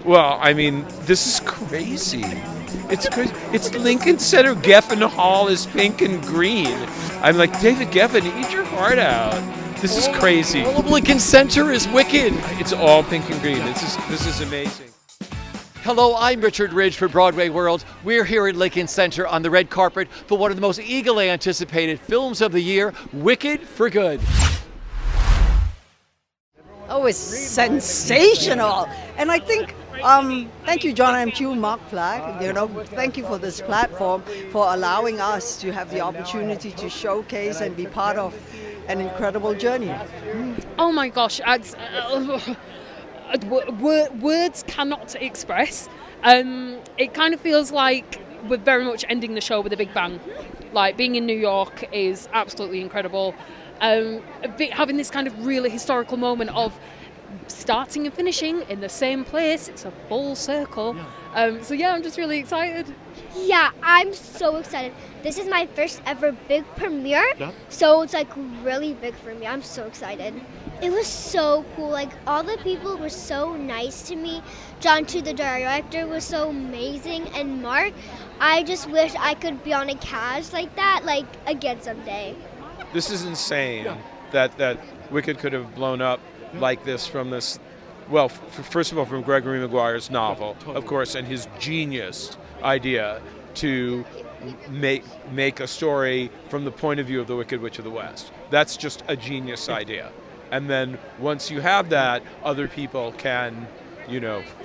Well, I mean, this is crazy. It's crazy. It's Lincoln Center. Geffen Hall is pink and green. I'm like, David Geffen, eat your heart out. This is crazy. All of Lincoln Center is wicked. It's all pink and green. This is amazing. Hello, I'm Richard Ridge for Broadway World. We're here at Lincoln Center on the red carpet for one of the most eagerly anticipated films of the year, Wicked for Good. Oh, it's sensational. And I think, thank you, John M. Q, Mark Flack. Thank you for this platform, for allowing us to have the opportunity to showcase and be part of an incredible journey. Oh my gosh, words cannot express. It kind of feels like we're very much ending the show with a big bang. Like, being in New York is absolutely incredible. Having this kind of really historical moment of starting and finishing in the same place. It's a full circle. So yeah, I'm just really excited. Yeah, I'm so excited. This is my first ever big premiere, so it's like really big for me. I'm so excited. It was so cool. Like, all the people were so nice to me. John Chu, the director, was so amazing, and Mark, I just wish I could be on a cast like that, like, again someday. This is insane that Wicked could have blown up like this from this, well, first of all, from Gregory Maguire's novel, of course, and his genius idea to make a story from the point of view of the Wicked Witch of the West. That's just a genius idea. And then once you have that, other people can,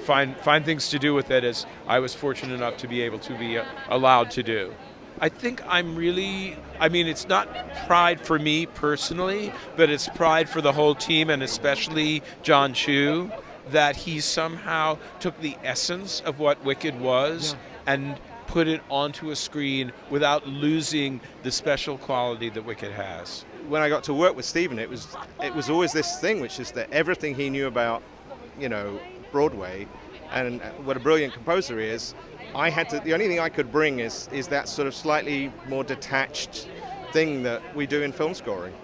find things to do with it, as I was fortunate enough to be able to be allowed to do. I think it's not pride for me personally, but it's pride for the whole team, and especially John Chu, that he somehow took the essence of what Wicked was and put it onto a screen without losing the special quality that Wicked has. When I got to work with Stephen, it was always this thing, which is that everything he knew about, Broadway, and what a brilliant composer he is, the only thing I could bring is that sort of slightly more detached thing that we do in film scoring.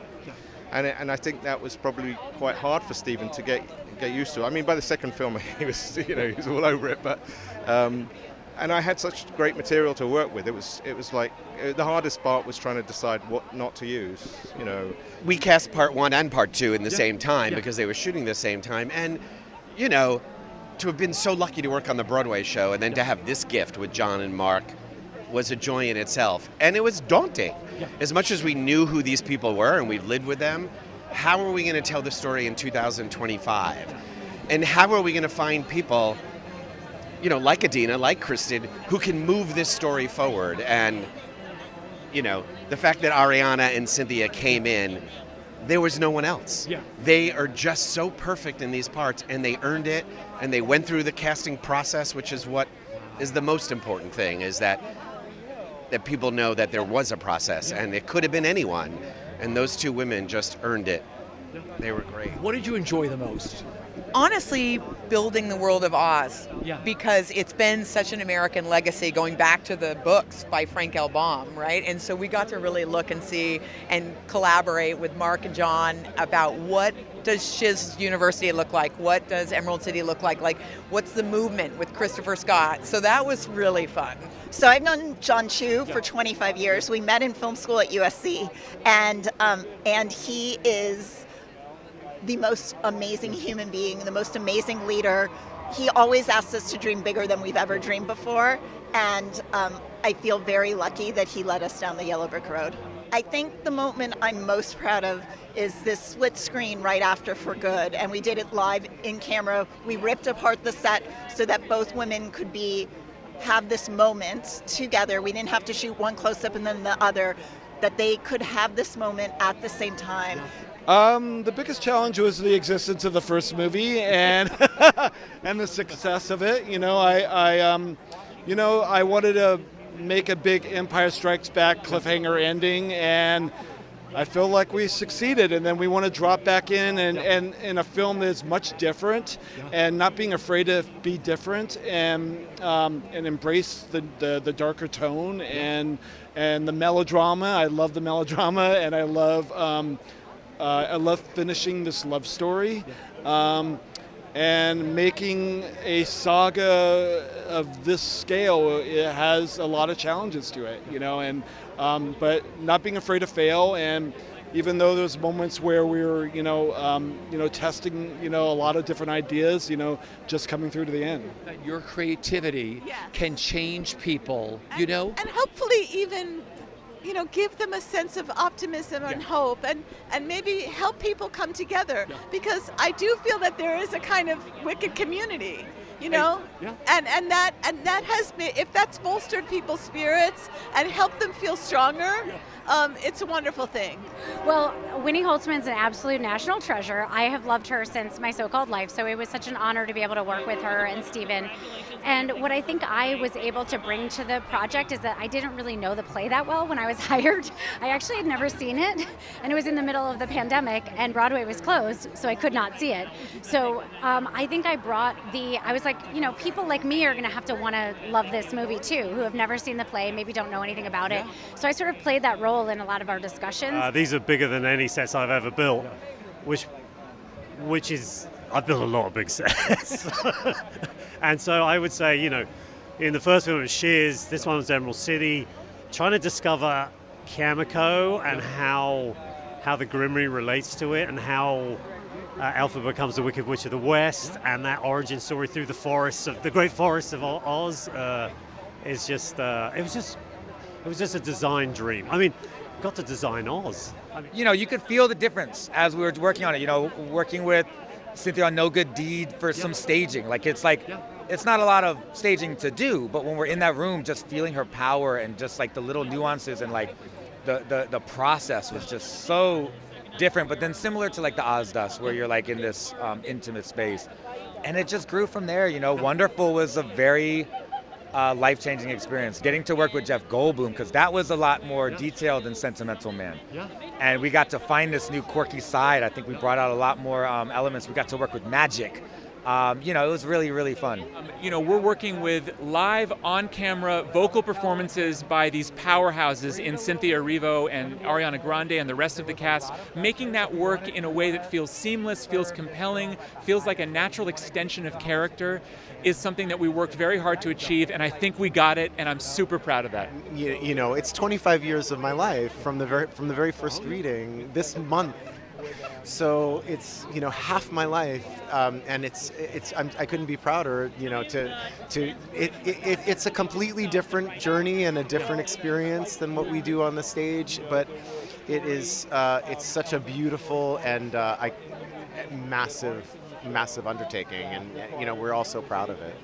And I think that was probably quite hard for Stephen to get used to. I mean, by the second film, he was all over it, but and I had such great material to work with. It was like the hardest part was trying to decide what not to use. We cast part 1 and part 2 in the same time because they were shooting the same time, and to have been so lucky to work on the Broadway show and then to have this gift with John and Mark was a joy in itself. And it was daunting. As much as we knew who these people were and we've lived with them, how are we going to tell the story in 2025? And how are we going to find people, like Adina, like Kristen, who can move this story forward? And, the fact that Ariana and Cynthia came in, there was no one else. They are just so perfect in these parts, and they earned it, and they went through the casting process, which is what is the most important thing, is that people know that there was a process, and it could have been anyone, and those two women just earned it. They were great. What did you enjoy the most? Honestly, building the world of Oz, because it's been such an American legacy going back to the books by Frank L. Baum, right? And so we got to really look and see and collaborate with Mark and John about what does Shiz University look like? What does Emerald City look like? Like, what's the movement with Christopher Scott? So that was really fun. So I've known John Chu for 25 years. We met in film school at USC, and he is the most amazing human being, the most amazing leader. He always asks us to dream bigger than we've ever dreamed before, and I feel very lucky that he led us down the yellow brick road. I think the moment I'm most proud of is this split screen right after For Good, and we did it live in camera. We ripped apart the set so that both women could have this moment together. We didn't have to shoot one close-up and then the other, that they could have this moment at the same time. The biggest challenge was the existence of the first movie and and the success of it. I wanted to make a big Empire Strikes Back cliffhanger ending, and I feel like we succeeded. And then we want to drop back in and in a film that is much different, and not being afraid to be different, and embrace the darker tone and the melodrama. I love the melodrama, and I love finishing this love story. And making a saga of this scale, it has a lot of challenges to it, and but not being afraid to fail. And even though there's moments where we were, testing, a lot of different ideas, just coming through to the end. Your creativity can change people, and hopefully even give them a sense of optimism and hope, and maybe help people come together, because I do feel that there is a kind of wicked community, and that has been, if that's bolstered people's spirits and helped them feel stronger, it's a wonderful thing. Well, Winnie Holzman's an absolute national treasure. I have loved her since my so-called life, so it was such an honor to be able to work with her and Stephen. And what I think I was able to bring to the project is that I didn't really know the play that well when I was hired. I actually had never seen it, and it was in the middle of the pandemic, and Broadway was closed, so I could not see it. So I think I brought I was like, people like me are going to have to want to love this movie too, who have never seen the play, maybe don't know anything about it. So I sort of played that role in a lot of our discussions. These are bigger than any sets I've ever built, which is, I've built a lot of big sets. And so I would say, in the first film it was Shears, this one was Emerald City, trying to discover Kamiko and how the Grimmery relates to it, and how Alpha becomes the Wicked Witch of the West, and that origin story through the great forests of Oz is just, it was just a design dream. I mean, got to design Oz. You could feel the difference as we were working on it, working with Cynthia on No Good Deed for some staging. It's not a lot of staging to do, but when we're in that room, just feeling her power and just the little nuances and the process was just so different, but then similar to the Oz Dust, where you're in this intimate space. And it just grew from there. Wonderful was a very life-changing experience. Getting to work with Jeff Goldblum, because that was a lot more detailed than Sentimental Man. And we got to find this new quirky side. I think we brought out a lot more elements. We got to work with magic. It was really, really fun. We're working with live on-camera vocal performances by these powerhouses in Cynthia Erivo and Ariana Grande and the rest of the cast, making that work in a way that feels seamless, feels compelling, feels like a natural extension of character, is something that we worked very hard to achieve, and I think we got it, and I'm super proud of that. It's 25 years of my life from the very first reading this month. So it's half my life, and I couldn't be prouder. It's a completely different journey and a different experience than what we do on the stage, but it's such a beautiful and massive undertaking, and we're all so proud of it.